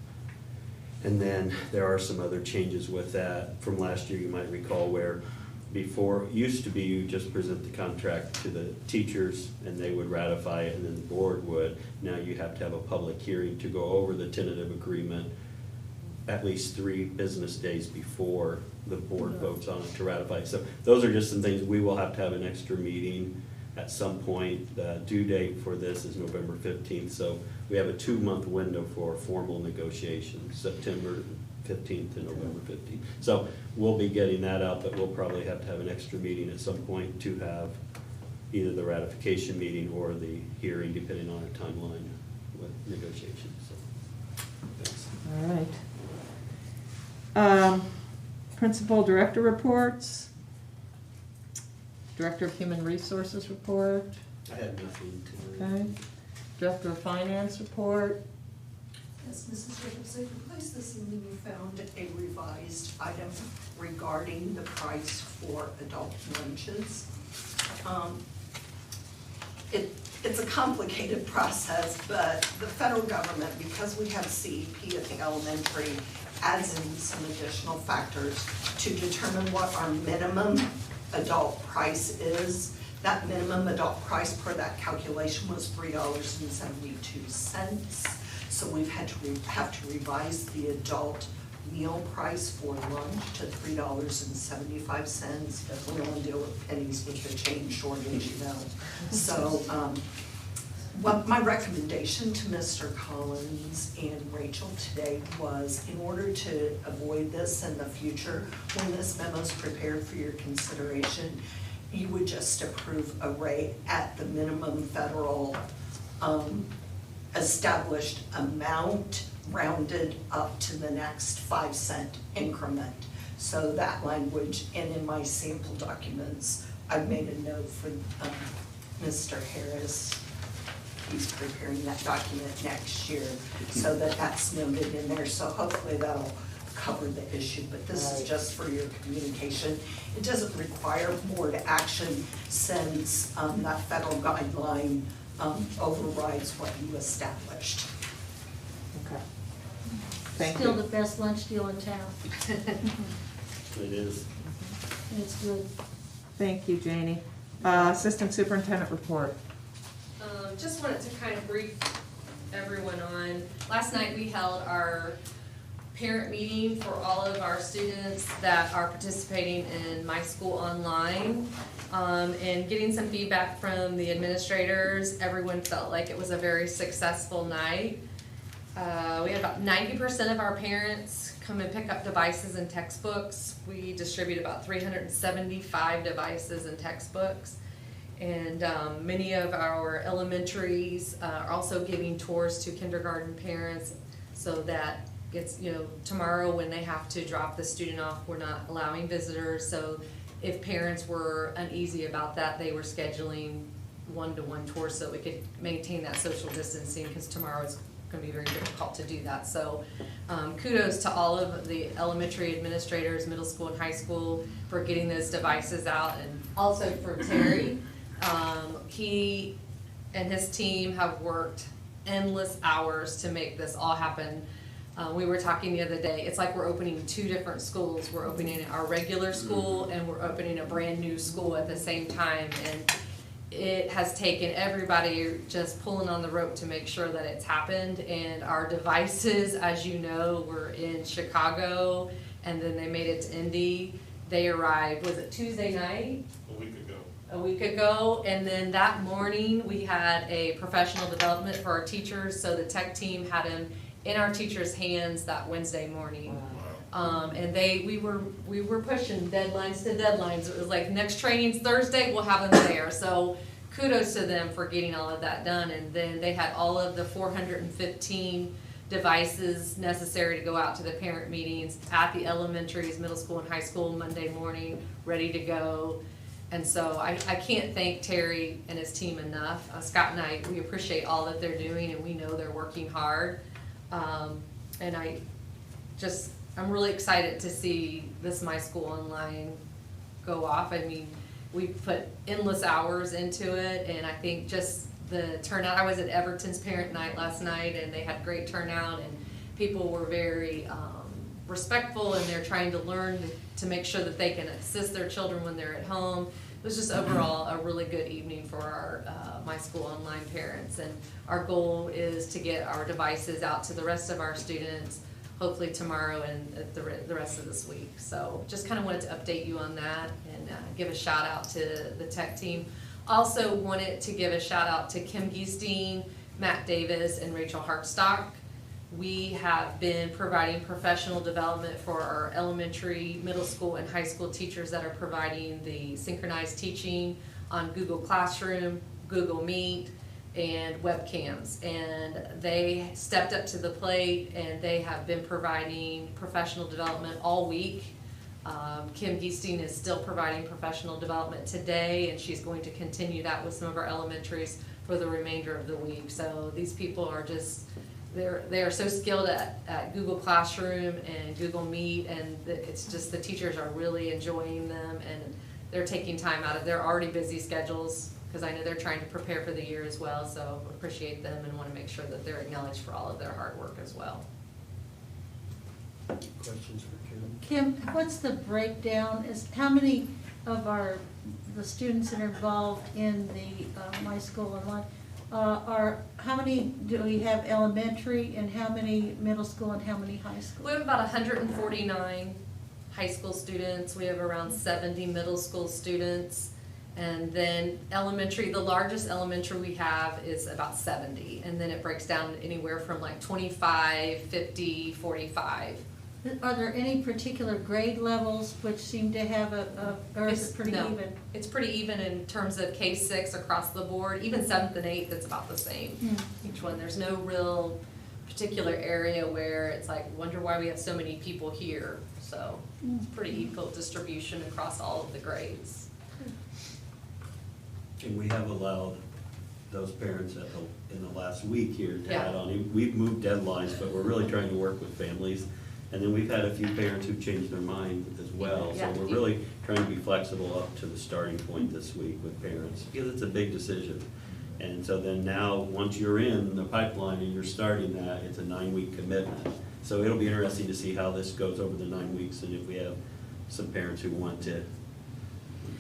And then there are some other changes with that from last year, you might recall, where before, it used to be you just present the contract to the teachers and they would ratify it and then the board would. Now you have to have a public hearing to go over the tentative agreement at least 3 business days before the board votes on it to ratify. So those are just some things. We will have to have an extra meeting at some point. The due date for this is November 15th, so we have a 2-month window for formal negotiations, September 15th to November 15th. So we'll be getting that out, but we'll probably have to have an extra meeting at some point to have either the ratification meeting or the hearing, depending on our timeline with negotiations. So, thanks. All right. Principal director reports. Director of Human Resources report. I had nothing to. Okay. Director of Finance report. Yes, Mrs. Jacobs, I placed this in and you found a revised item regarding the price for adult lunches. It's a complicated process, but the federal government, because we have CEP at the elementary, adds in some additional factors to determine what our minimum adult price is. That minimum adult price per that calculation was $3.72. So we've had to revise the adult meal price for lunch to $3.75. We only deal with pennies with the change shortage, you know. So what my recommendation to Mr. Collins and Rachel today was, in order to avoid this in the future, when this memo is prepared for your consideration, you would just approve a rate at the minimum federal established amount, rounded up to the next 5-cent increment. So that language, and in my sample documents, I've made a note for Mr. Harris. He's preparing that document next year, so that's noted in there. So hopefully that'll cover the issue, but this is just for your communication. It doesn't require board action since that federal guideline overrides what you established. Okay. Thank Still you. the best lunch deal in town. It is. It's good. Thank you, Janie. Assistant Superintendent report. Just wanted to kind of brief everyone on, last night we held our parent meeting for all of our students that are participating in My School Online, and getting some feedback from the administrators. Everyone felt like it was a very successful night. We had about 90% of our parents come and pick up devices and textbooks. We distribute about 375 devices and textbooks. And many of our elementaries are also giving tours to kindergarten parents, so that it's, tomorrow when they have to drop the student off, we're not allowing visitors. So if parents were uneasy about that, they were scheduling one-to-one tours so we could maintain that social distancing, because tomorrow is going to be very difficult to do that. So kudos to all of the elementary administrators, middle school and high school, for getting those devices out, and also for Terry. He and his team have worked endless hours to make this all happen. We were talking the other day, it's like we're opening two different schools. We're opening our regular school and we're opening a brand new school at the same time. And it has taken everybody just pulling on the rope to make sure that it's happened. And our devices, as you know, were in Chicago, and then they made it to Indy. They arrived, was it Tuesday night? A week ago, and then that morning we had a professional development for our teachers, so the tech team had them in our teachers' hands that Wednesday morning. And we were pushing deadlines to deadlines. It was like, next training's Thursday, we'll have them there. So kudos to them for getting all of that done. And then they had all of the 415 devices necessary to go out to the parent meetings at the elementaries, middle school, and high school Monday morning, ready to go. And so I can't thank Terry and his team enough. Scott and I, we appreciate all that they're doing, and we know they're working hard. And I'm really excited to see this My School Online go off. I mean, we put endless hours into it, and I think just the turnout. I was at Everton's parent night last night, and they had great turnout, and people were very respectful, and they're trying to learn to make sure that they can assist their children when they're at home. It was just overall a really good evening for our My School Online parents, and our goal is to get our devices out to the rest of our students hopefully tomorrow and the rest of this week. So just kind of wanted to update you on that, and give a shout out to the tech team. Also wanted to give a shout out to Kim Giestein, Matt Davis, and Rachel Hartstock. We have been providing professional development for our elementary, middle school, and high school teachers that are providing the synchronized teaching on Google Classroom, Google Meet, and webcams. And they stepped up to the plate, and they have been providing professional development all week. Kim Giestein is still providing professional development today, and she's going to continue that with some of our elementaries for the remainder of the week. So these people are just, they are so skilled at Google Classroom and Google Meet, and it's just the teachers are really enjoying them, and they're taking time out of their already busy schedules, because I know they're trying to prepare for the year as well. So appreciate them and want to make sure that they're acknowledged for all of their hard work as well. Questions for Kim? Kim, what's the breakdown? Is how many of the students that are involved in the My School Online how many do we have elementary, and how many middle school, and how many high school? We have about 149 high school students. We have around 70 middle school students. And then elementary, the largest elementary we have is about 70. And then it breaks down anywhere from like 25, 50, 45. Are there any particular grade levels which seem to have or is it pretty even? It's pretty even in terms of K-6 across the board. Even 7th and 8th, it's about the same. Each one, there's no real particular area where it's like, wonder why we have so many people here. So it's pretty equal distribution across all of the grades. And we have allowed those parents in the last week here to Yeah. add on. We've moved deadlines, but we're really trying to work with families. And then we've had a few parents who've changed their mind as well. Yeah. So we're really trying to be flexible up to the starting point this week with parents, because it's a big decision. And so then now, once you're in the pipeline and you're starting that, it's a 9-week commitment. So it'll be interesting to see how this goes over the 9 weeks, and if we have some parents who want to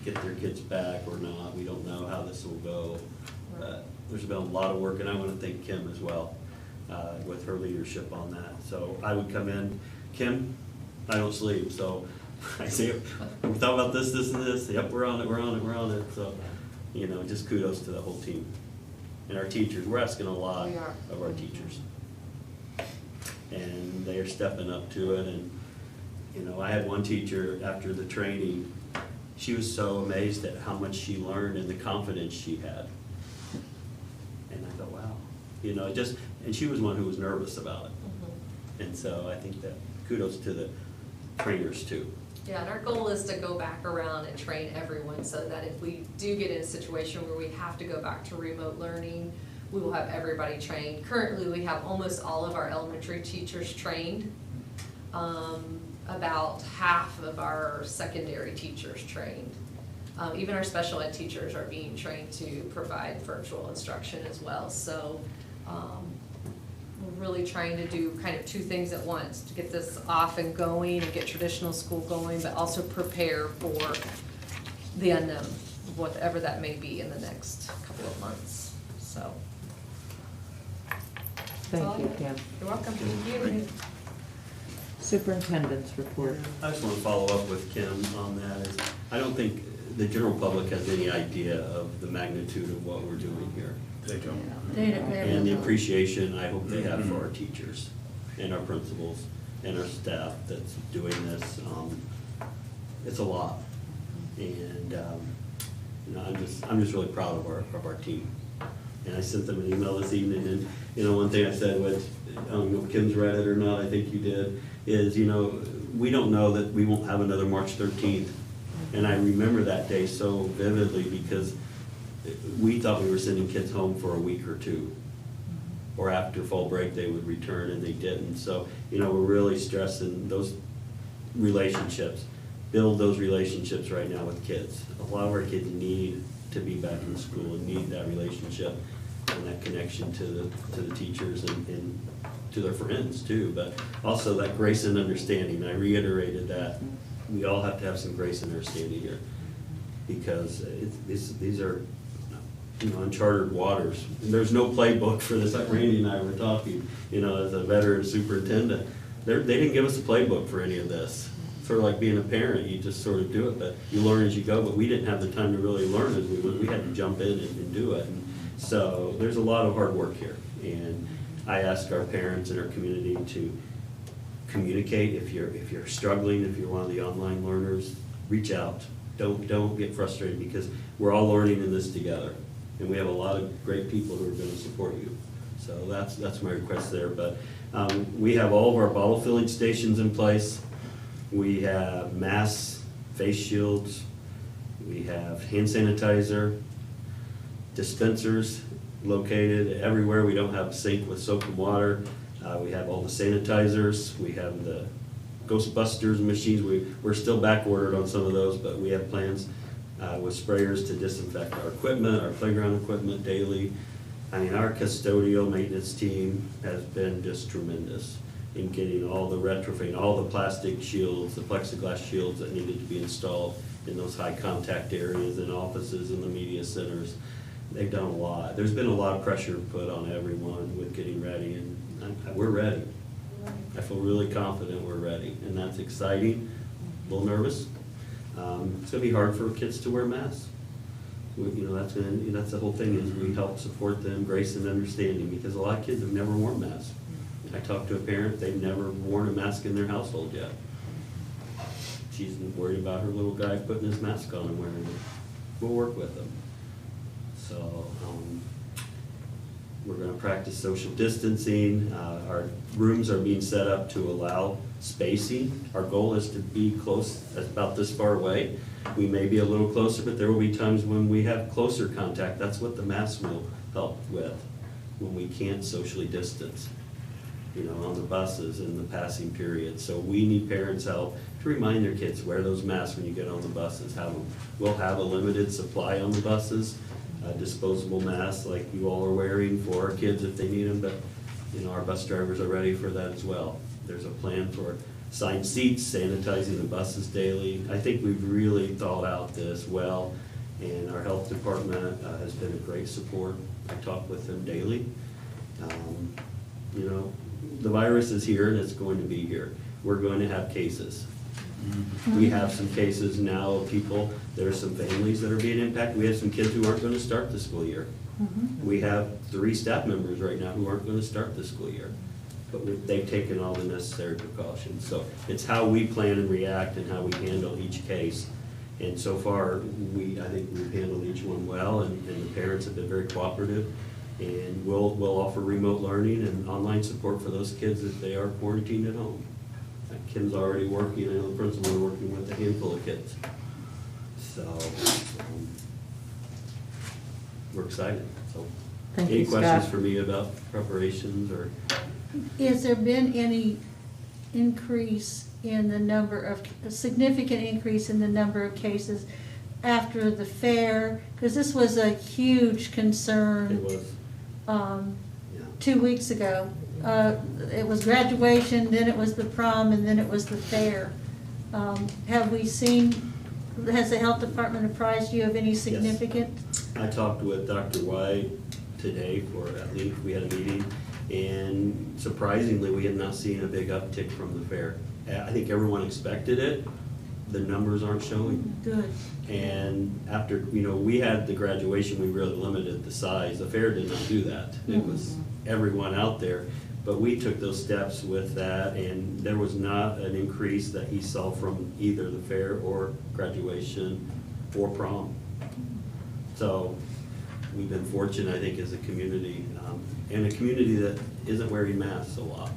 get their kids back or not. We don't know how this will go. There's been a lot of work, and I want to thank Kim as well with her leadership on that. So I would come in Kim, I don't sleep, so I say, we thought about this, this, and this, yep, we're on it, so, you know, just kudos to the whole team. And our teachers, we're asking a lot We are. of our teachers. And they are stepping up to it, and, you know, I had one teacher after the training, she was so amazed at how much she learned and the confidence she had. And I thought, wow, you know, and she was one who was nervous about it. And so I think that kudos to the trainers too. Yeah, and our goal is to go back around and train everyone so that if we do get in a situation where we have to go back to remote learning, we will have everybody trained. Currently, we have almost all of our elementary teachers trained. About half of our secondary teachers trained. Even our special ed teachers are being trained to provide virtual instruction as well. So we're really trying to do kind of two things at once, to get this off and going and get traditional school going, but also prepare for the unknown, whatever that may be in the next couple of months, so. Thank you, Kim. You're welcome. Thank you. Superintendent's report. I just want to follow up with Kim on that. I don't think the general public has any idea of the magnitude of what we're doing here. They don't. And the appreciation I hope they have for our teachers and our principals and our staff that's doing this. It's a lot. And, you know, I'm just really proud of our team. And I sent them an email this evening, and, you know, one thing I said was, I don't know if Kim's read it or not, I think you did, is, you know, we don't know that we won't have another March 13th. And I remember that day so vividly because we thought we were sending kids home for a week or two. Or after fall break, they would return, and they didn't. So, you know, we're really stressing those relationships. Build those relationships right now with kids. A lot of our kids need to be back in school and need that relationship and that connection to the teachers and to their friends too, but also that grace and understanding. I reiterated that we all have to have some grace and understanding here, because these are, you know, uncharted waters. There's no playbook for this, like Randy and I were talking, you know, as a veteran superintendent. They didn't give us a playbook for any of this. Sort of like being a parent, you just sort of do it, but you learn as you go, but we didn't have the time to really learn as we would. We had to jump in and do it. And so there's a lot of hard work here. And I ask our parents and our community to communicate. If you're struggling, if you're one of the online learners, reach out. Don't get frustrated, because we're all learning in this together. And we have a lot of great people who are going to support you. So that's my request there. But we have all of our bottle filling stations in place. We have masks, face shields, we have hand sanitizer, dispensers located everywhere. We don't have a sink with soap and water. We have all the sanitizers. We have the Ghostbusters machines. We're still back ordered on some of those, but we have plans with sprayers to disinfect our equipment, our playground equipment daily. I mean, our custodial maintenance team has been just tremendous in getting all the retrofitting, all the plastic shields, the plexiglass shields that needed to be installed in those high contact areas and offices and the media centers. They've done a lot. There's been a lot of pressure put on everyone with getting ready, and we're ready. I feel really confident we're ready, and that's exciting. A little nervous. It's gonna be hard for kids to wear masks. You know, that's the whole thing, is we help support them, grace and understanding, because a lot of kids have never worn masks. I talked to a parent, they've never worn a mask in their household yet. She's worried about her little guy putting his mask on and wearing it. We'll work with them. So, we're gonna practice social distancing. Our rooms are being set up to allow spacing. Our goal is to be close, about this far away. We may be a little closer, but there will be times when we have closer contact. That's what the mask will help with, when we can't socially distance, you know, on the buses in the passing period. So we need parents' help to remind their kids, wear those masks when you get on the buses. We'll have a limited supply on the buses, disposable masks like you all are wearing for our kids if they need them, but, you know, our bus drivers are ready for that as well. There's a plan for assigned seats, sanitizing the buses daily. I think we've really thought out this well, and our health department has been a great support. I talk with them daily. You know, the virus is here and it's going to be here. we're going to have cases. We have some cases now of people, there are some families that are being impacted. We have some kids who aren't going to start the school year. We have 3 staff members right now who aren't going to start the school year. But they've taken all the necessary precautions. So it's how we plan and react and how we handle each case. And so far, I think we've handled each one well, and the parents have been very cooperative. And we'll offer remote learning and online support for those kids if they are quarantined at home. Kim's already working, I know the principal is working with a handful of kids. So, we're excited, so. Thank Any you, questions Scott. for me about preparations or? Has there been any increase in the number of, a significant increase in the number of cases after the fair? Because this was a huge concern. It was, yeah. 2 weeks ago. It was graduation, then it was the prom, and then it was the fair. Have we seen, has the health department apprised you of any significant? I talked with Dr. White today at least, we had a meeting, and surprisingly, we had not seen a big uptick from the fair. I think everyone expected it, the numbers aren't showing. Good. And after, we had the graduation, we really limited the size. The fair did not do that. It was everyone out there. But we took those steps with that, and there was not an increase that he saw from either the fair or graduation or prom. So we've been fortunate, I think, as a community, and a community that isn't wearing masks a lot.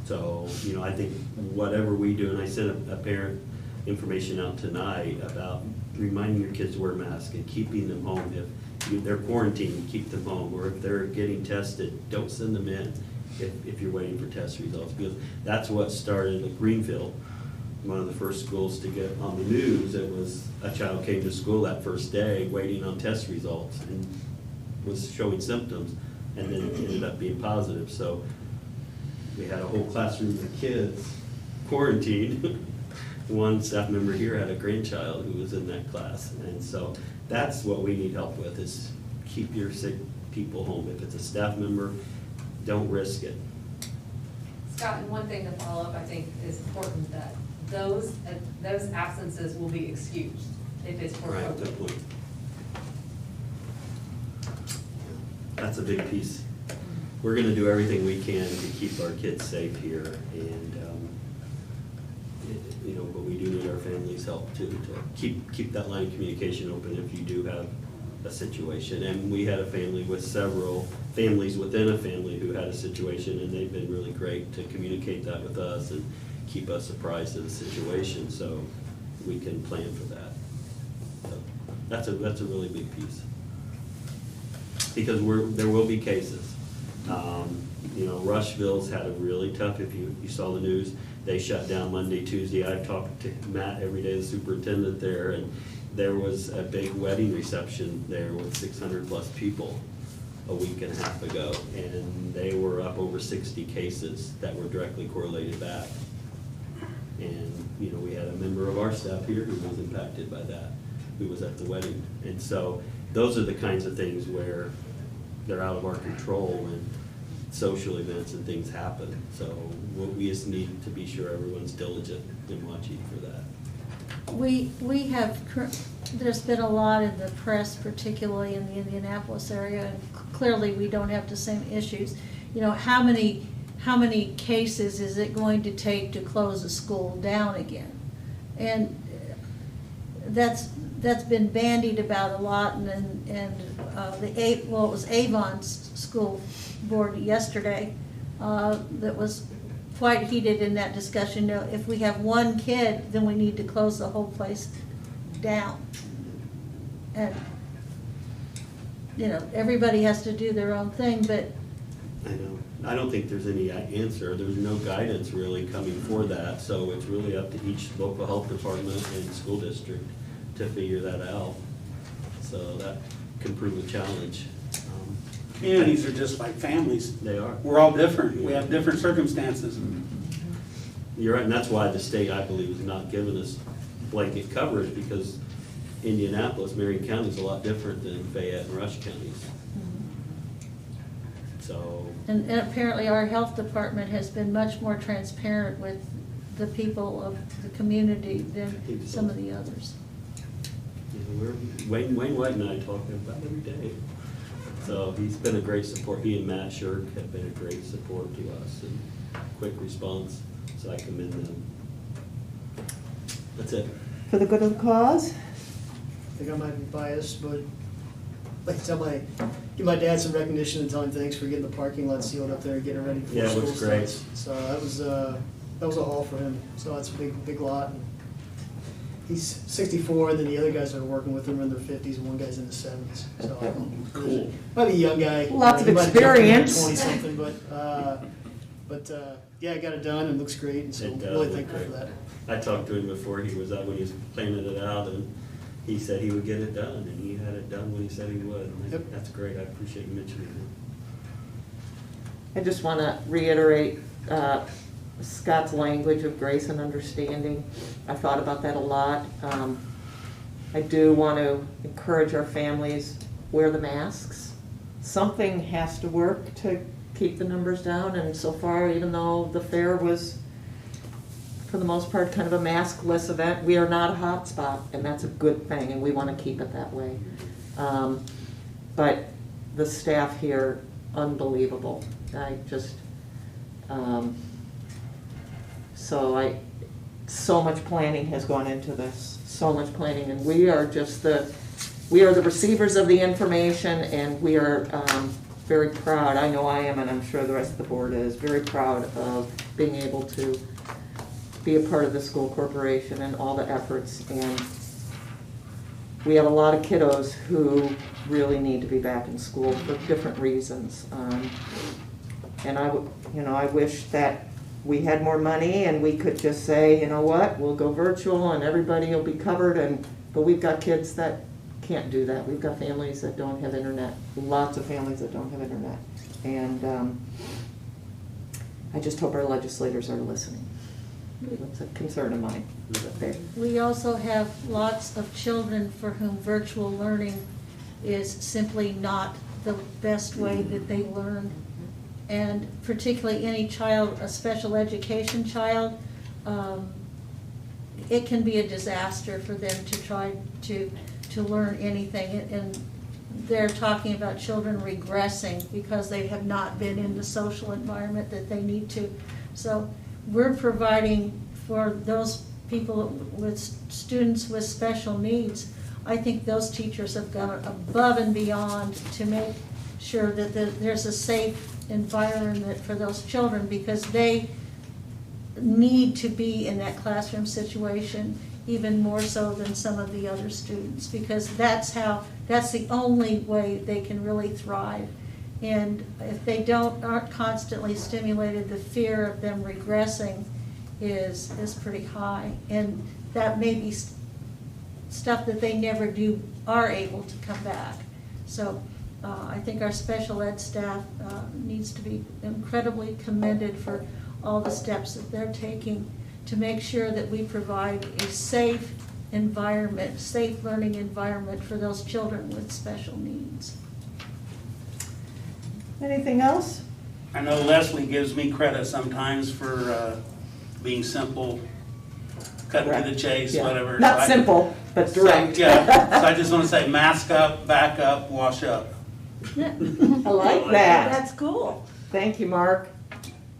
So, I think whatever we do, and I sent a parent information out tonight about reminding your kids to wear masks and keeping them home. If they're quarantined, keep them home, or if they're getting tested, don't send them in if you're waiting for test results, because that's what started at Greenfield, one of the first schools to get on the news. It was a child came to school that first day waiting on test results and was showing symptoms, and then it ended up being positive. So we had a whole classroom of kids quarantined. One staff member here had a grandchild who was in that class, and so that's what we need help with, is keep your sick people home. If it's a staff member, don't risk it. Scott, and one thing to follow up, I think is important, that those absences will be excused if it's for Right, COVID. good point. That's a big piece. We're gonna do everything we can to keep our kids safe here, and, but we do need our families' help too, to keep that line of communication open if you do have a situation. And we had a family with several families within a family who had a situation, and they've been really great to communicate that with us and keep us apprised of the situation, so we can plan for that. So that's a really big piece. Because there will be cases. Rushville's had a really tough, if you saw the news, they shut down Monday, Tuesday. I've talked to Matt every day, the superintendent there, and there was a big wedding reception there with 600+ people a week and a half ago, and they were up over 60 cases that were directly correlated back. And, we had a member of our staff here who was impacted by that, who was at the wedding. And so those are the kinds of things where they're out of our control when social events and things happen. So we just need to be sure everyone's diligent in watching for that. We have, there's been a lot in the press, particularly in the Indianapolis area, and clearly we don't have the same issues. How many cases is it going to take to close a school down again? And that's been bandied about a lot, and it was Avon's school board yesterday that was quite heated in that discussion. If we have one kid, then we need to close the whole place down. And, everybody has to do their own thing, but. I know. I don't think there's any answer. There's no guidance really coming for that, so it's really up to each local health department and school district to figure that out. So that can prove a challenge. Communities are just like families. They are. We're all different. We have different circumstances. You're right, and that's why the state, I believe, has not given us blanket coverage, because Indianapolis, Marion County is a lot different than Fayette and Rush counties. So, And apparently our health department has been much more transparent with the people of the community than some of the others. Wayne White and I talk about it every day. So he's been a great support. He and Matt Shirk have been a great support to us and quick response, so I commend them. That's it. For the good of the cause? I think I might be biased, but like give my dad some recognition and tell him thanks for getting the parking lot sealed up there and getting it ready before Yeah, it school looks great. starts. So that was a haul for him. So that's a big lot. And he's 64, and then the other guys that are working with him are in their 50s, and one guy's in the 70s. So Cool. might be a young guy. Lots of He might have jumped in at experience. 20-something, but yeah, I got it done and looks great, and so It does really look thankful great. for that. I talked to him before he was out, when he was planning it out, and he said he would get it done, and he had it done when he said he would. And Yep. That's great. I appreciate you mentioning I just want to reiterate Scott's language of grace and understanding. I thought about that a lot. I do want to encourage our families, wear the masks. Something has to work to keep the numbers down, and so far, even though the fair was, for the most part, kind of a maskless event, we are not a hot spot, and that's a good thing, and we want to keep it that way. But the staff here, unbelievable. So much planning has gone into this, so much planning, and we are the receivers of the information, and we are very proud, I know I am, and I'm sure the rest of the board is, very proud of being able to be a part of the school corporation and all the efforts. And we have a lot of kiddos who really need to be back in school for different reasons. And I wish that we had more money and we could just say, you know what, we'll go virtual and everybody will be covered, but we've got kids that can't do that. We've got families that don't have internet, lots of families that don't have internet. And I just hope our legislators are listening. It's a concern of mine. We also have lots of children for whom virtual learning is simply not the best way that they learn. And particularly any child, a special education child, it can be a disaster for them to try to learn anything. And they're talking about children regressing because they have not been in the social environment that they need to. So we're providing for those people with students with special needs. I think those teachers have gone above and beyond to make sure that there's a safe environment for those children, because they need to be in that classroom situation even more so than some of the other students, because that's the only way they can really thrive. And if they aren't constantly stimulated, the fear of them regressing is pretty high. And that may be stuff that they never are able to come back. So I think our special ed staff needs to be incredibly commended for all the steps that they're taking to make sure that we provide a safe environment, safe learning environment for those children with special needs. Anything else? I know Leslie gives me credit sometimes for being simple, cutting to the chase, Yeah. whatever. Not So simple, but direct. Yeah, so I just want to say mask up, back up, wash up. I like that. That's cool. Thank you, Mark.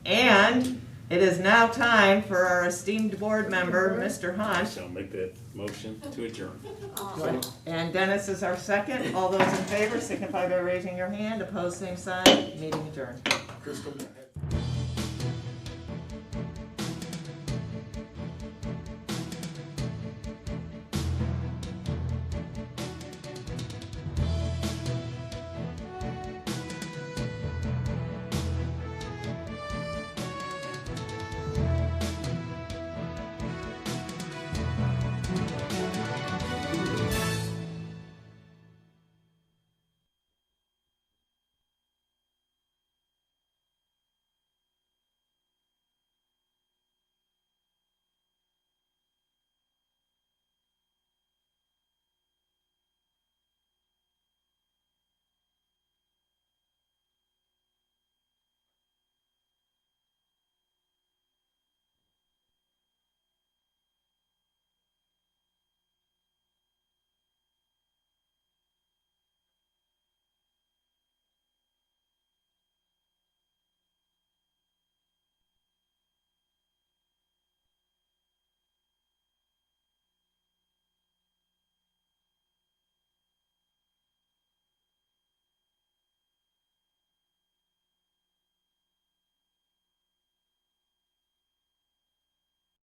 And it is now time for our esteemed board member, Mr. Hunt. Shall make that motion to adjourn. And Dennis is our second. All those in favor signify by raising your hand. Opposed, same sign. Meeting adjourned. Crystal.